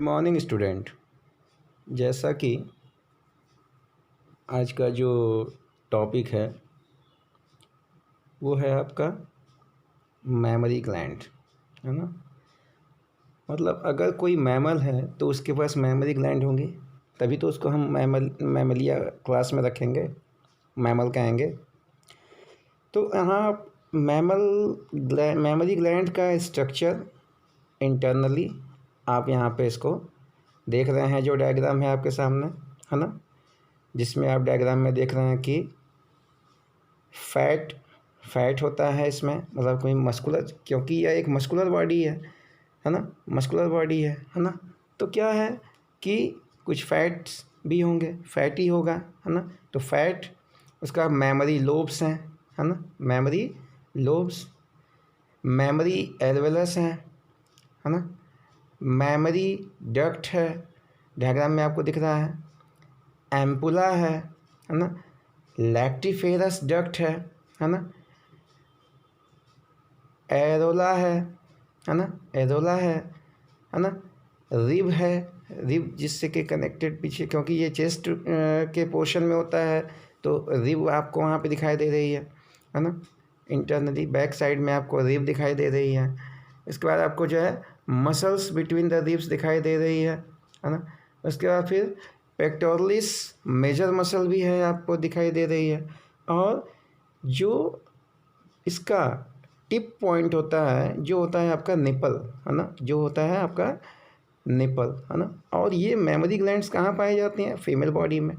Morning student. जैसा कि आज का जो टॉपिक है वो है आपका मैमरी ग्लैंड, है ना। मतलब अगर कोई मैमल है तो उसके पास मैमरी ग्लैंड होंगे, तभी तो उसको हम मैमलिया क्लास में रखेंगे, मैमल कहेंगे। तो यहाँ मैमरी ग्लैंड का स्ट्रक्चर इंटरनली आप यहाँ पे इसको देख रहे हैं, जो डायग्राम है आपके सामने, है ना, जिसमें आप डायग्राम में देख रहे हैं कि फैट होता है इसमें, मतलब कोई मस्कुलर, क्योंकि यह एक मस्कुलर बॉडी है ना, मस्कुलर बॉडी है ना। तो क्या है कि कुछ फैट्स भी होंगे, फैट ही होगा, है ना। तो फैट, उसका मेमोरी लोब्स हैं, है ना, मेमोरी लोब्स, मेमोरी एल्वेलस है ना, मेमोरी डक्ट है, डायग्राम में आपको दिख रहा है, एम्पुला है ना, लैक्टिफेरस डक्ट है ना, एरोला है ना, एरोला है ना, रिब है, रिब जिससे कि कनेक्टेड पीछे, क्योंकि ये चेस्ट के पोर्शन में होता है, तो रिब आपको वहाँ पे दिखाई दे रही है ना। इंटरनली बैक साइड में आपको रिब दिखाई दे रही है। इसके बाद आपको जो है मसल्स बिटवीन द रिब्स दिखाई दे रही है ना। उसके बाद फिर पेक्टोरलिस मेजर मसल भी है, आपको दिखाई दे रही है। और जो इसका टिप पॉइंट होता है, जो होता है आपका निपल, है ना, जो होता है आपका निपल, है ना। और ये मेमोरी ग्लैंड्स कहाँ पाई जाती हैं? फीमेल बॉडी में,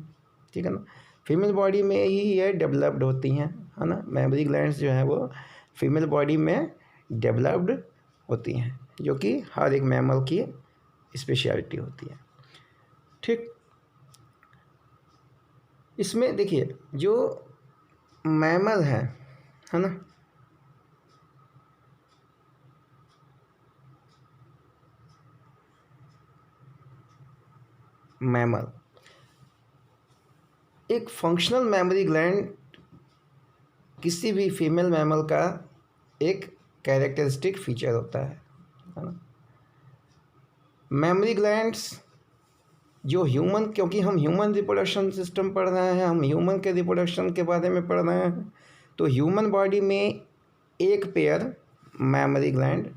ठीक है ना। फीमेल बॉडी में ही ये डेवलप्ड होती हैं, है ना। मेमोरी ग्लैंड्स जो है वो फीमेल बॉडी में डेवलप्ड होती हैं, जो कि हर एक मैमल की स्पेशलिटी होती है, ठीक। इसमें देखिए जो मैमल है ना, मैमल, एक फंक्शनल मेमोरी ग्लैंड किसी भी फीमेल मैमल का एक कैरेक्टरिस्टिक फीचर होता है ना। मेमोरी ग्लैंड्स जो ह्यूमन, क्योंकि हम ह्यूमन रिप्रोडक्शन सिस्टम पढ़ रहे हैं, हम ह्यूमन के रिप्रोडक्शन के बारे में पढ़ रहे हैं, तो ह्यूमन बॉडी में एक पेयर मेमोरी ग्लैंड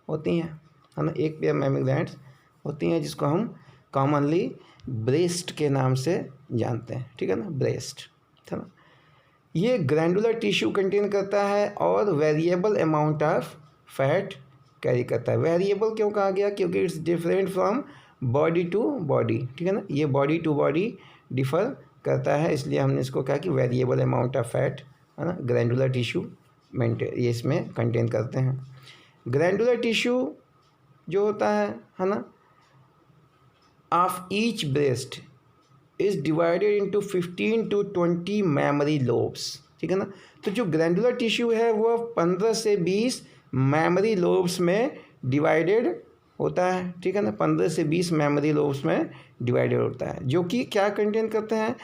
होती हैं, है ना। एक पेयर मेमोरी ग्लैंड्स होती हैं जिसको हम कॉमनली ब्रेस्ट के नाम से जानते हैं, ठीक है ना, ब्रेस्ट, है ना। ये ग्रैंडुलर टिश्यू कंटेन करता है और variable amount of fat carry करता है। वेरिएबल क्यों कहा गया? क्योंकि it's different from body to body, ठीक है ना। ये बॉडी टू बॉडी डिफर करता है, इसलिए हमने इसको कहा कि वेरिएबल अमाउंट ऑफ फैट, है ना, ग्रैंडुलर टिश्यू मेंटेन, ये इसमें कंटेन करते हैं। ग्रैंडुलर टिश्यू जो होता है ना, of each breast is divided into 15 to 20 memory lobes, ठीक है ना। तो जो ग्रैंडुलर टिश्यू है वो 15 से 20 मेमोरी लोब्स में डिवाइडेड होता है, ठीक है ना। 15 से 20 मेमोरी लोब्स में डिवाइडेड होता है, जो कि क्या कंटेन करते हैं?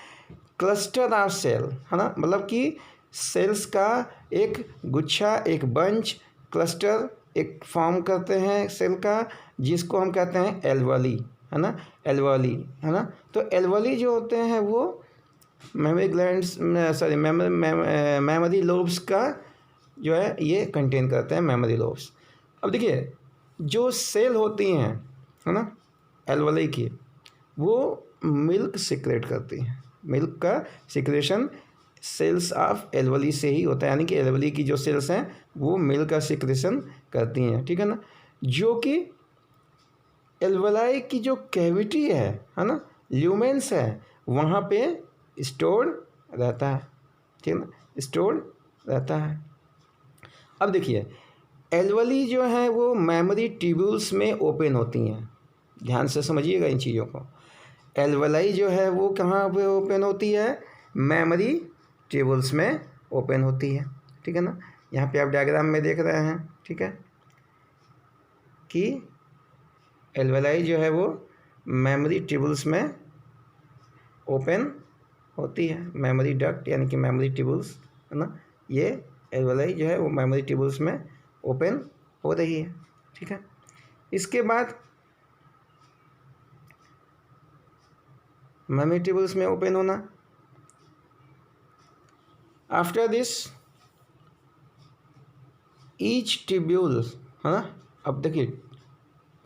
क्लस्टर ऑफ सेल, है ना, मतलब कि सेल्स का एक गुच्छा, एक बंच, क्लस्टर एक फॉर्म करते हैं सेल का, जिसको हम कहते हैं एल्वली, है ना, एल्वली, है ना। तो एल्वली जो होते हैं वो mammary glands, sorry, memory lobes का जो है ये कंटेन करते हैं, मेमोरी लोब्स। अब देखिए जो सेल होती हैं, है ना, एल्वली की, वो मिल्क सिक्रेट करती हैं। मिल्क का सिक्रेशन सेल्स ऑफ एल्वली से ही होता है, यानी कि एल्वली की जो सेल्स हैं वो मिल्क का सिक्रेशन करती हैं, ठीक है ना। जो कि एल्वलाई की जो कैविटी है ना, ल्यूमेंस है, वहाँ पे स्टोर रहता है, ठीक है ना, स्टोर रहता है। अब देखिए एल्वली जो है वो मेमोरी ट्यूब्यूल्स में ओपन होती हैं, ध्यान से समझिएगा इन चीज़ों को। एल्वलाई जो है वो कहाँ पे ओपन होती है? मेमोरी ट्यूब्यूल्स में ओपन होती है, ठीक है ना। यहाँ पे आप डायग्राम में देख रहे हैं, ठीक है, कि एल्वलाई जो है वो मेमोरी ट्यूब्यूल्स में ओपन होती है, मेमोरी डक्ट यानी कि मेमोरी ट्यूब्यूल्स, है ना। ये एल्वलाई जो है वो मेमोरी ट्यूब्यूल्स में ओपन हो रही है, ठीक है। इसके बाद मेमोरी ट्यूबल्स में ओपन होना। आफ्टर दिस ईच ट्यूब्यूल, है ना, अब देखिए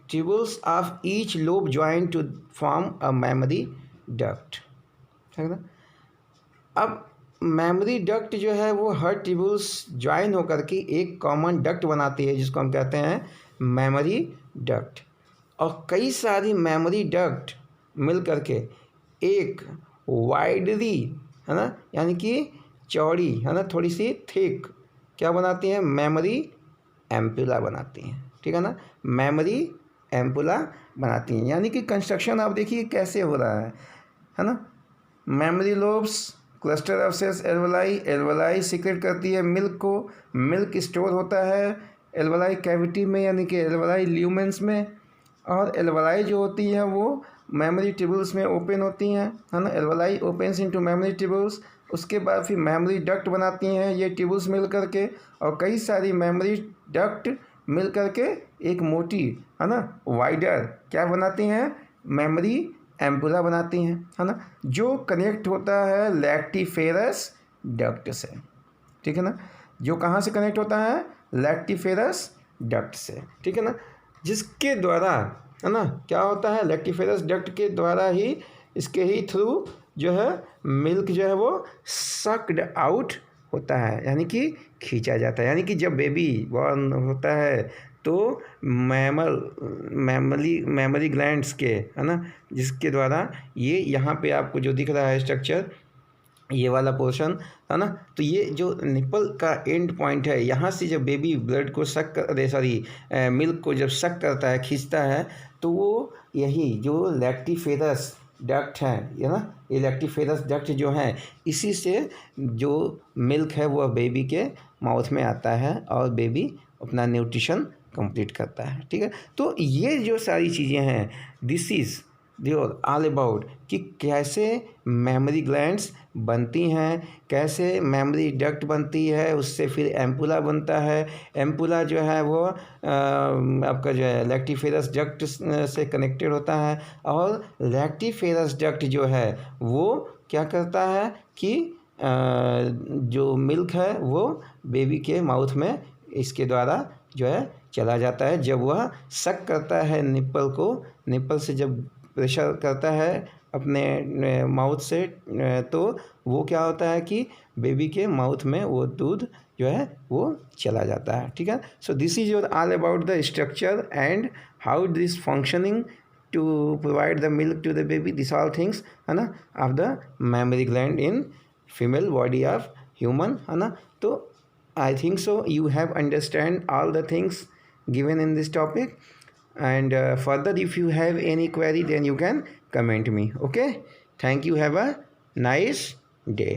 tubules of each lobe join to form a mammary duct, है ना। अब मेमोरी डक्ट जो है वो हर ट्यूबल्स ज्वाइन होकर के एक कॉमन डक्ट बनाती है जिसको हम कहते हैं मेमोरी डक्ट। और कई सारी मेमोरी डक्ट मिल करके एक वाइडली, है ना, यानी कि चौड़ी, है ना, थोड़ी सी थिक क्या बनाती हैं, मेमोरी एम्पुला बनाती हैं, ठीक है ना, मेमोरी एम्पुला बनाती हैं। यानी कि कंस्ट्रक्शन आप देखिए कैसे हो रहा है ना। Mammary lobes, cluster of cells alveoli, alveoli secrete करती है मिल्क को, मिल्क स्टोर होता है एल्वलाई कैविटी में यानी कि एल्वलाई ल्यूमेंस में, और एल्वलाई जो होती हैं वो मेमोरी ट्यूबल्स में ओपन होती हैं, है ना। Alveoli opens into memory tubules, उसके बाद फिर मेमोरी डक्ट बनाती हैं ये ट्यूबल्स मिल करके, और कई सारी मेमोरी डक्ट मिल करके एक मोटी, है ना, वाइडर क्या बनाती हैं, मेमोरी एम्पुला बनाती हैं, है ना, जो कनेक्ट होता है लैक्टिफेरस डक्ट से, ठीक है ना, जो कहाँ से कनेक्ट होता है, लैक्टिफेरस डक्ट से, ठीक है ना, जिसके द्वारा, है ना, क्या होता है, लैक्टिफेरस डक्ट के द्वारा ही, इसके ही थ्रू जो है मिल्क जो है वो सक्ड आउट होता है, यानी कि खींचा जाता है। यानी कि जब बेबी बॉर्न होता है तो मेमोरी ग्लैंड्स के, है ना, जिसके द्वारा ये यहाँ पे आपको जो दिख रहा है स्ट्रक्चर, ये वाला पोर्शन, है ना, तो ये जो निपल का एंड पॉइंट है, यहाँ से जब बेबी ब्लड को सक कर, सॉरी मिल्क को जब सक करता है, खींचता है, तो वो यही जो लैक्टिफेरस डक्ट है, ये ना, ये लैक्टिफेरस डक्ट जो है, इसी से जो मिल्क है वो बेबी के माउथ में आता है और बेबी अपना न्यूट्रिशन कंप्लीट करता है, ठीक है। तो ये जो सारी चीज़ें हैं, this is there all about कि कैसे मेमोरी ग्लैंड्स बनती हैं, कैसे मेमोरी डक्ट बनती है, उससे फिर एम्पुला बनता है, एम्पुला जो है वो आपका जो है लैक्टिफेरस डक्ट से कनेक्टेड होता है, और लैक्टिफेरस डक्ट जो है वो क्या करता है कि जो मिल्क है वो बेबी के माउथ में इसके द्वारा जो है चला जाता है। जब वह सक करता है निप्पल को, निप्पल से जब प्रेशर करता है अपने माउथ से, तो वो क्या होता है कि बेबी के माउथ में वो दूध जो है वो चला जाता है, ठीक है। So this is your all about the structure and how this functioning to provide the milk to the baby, this all things, है ना, of the mammary gland in female body of human, है ना। तो I think so you have understand all the things given in this topic, and further if you have any query then you can comment me. Okay, thank you, have a nice day.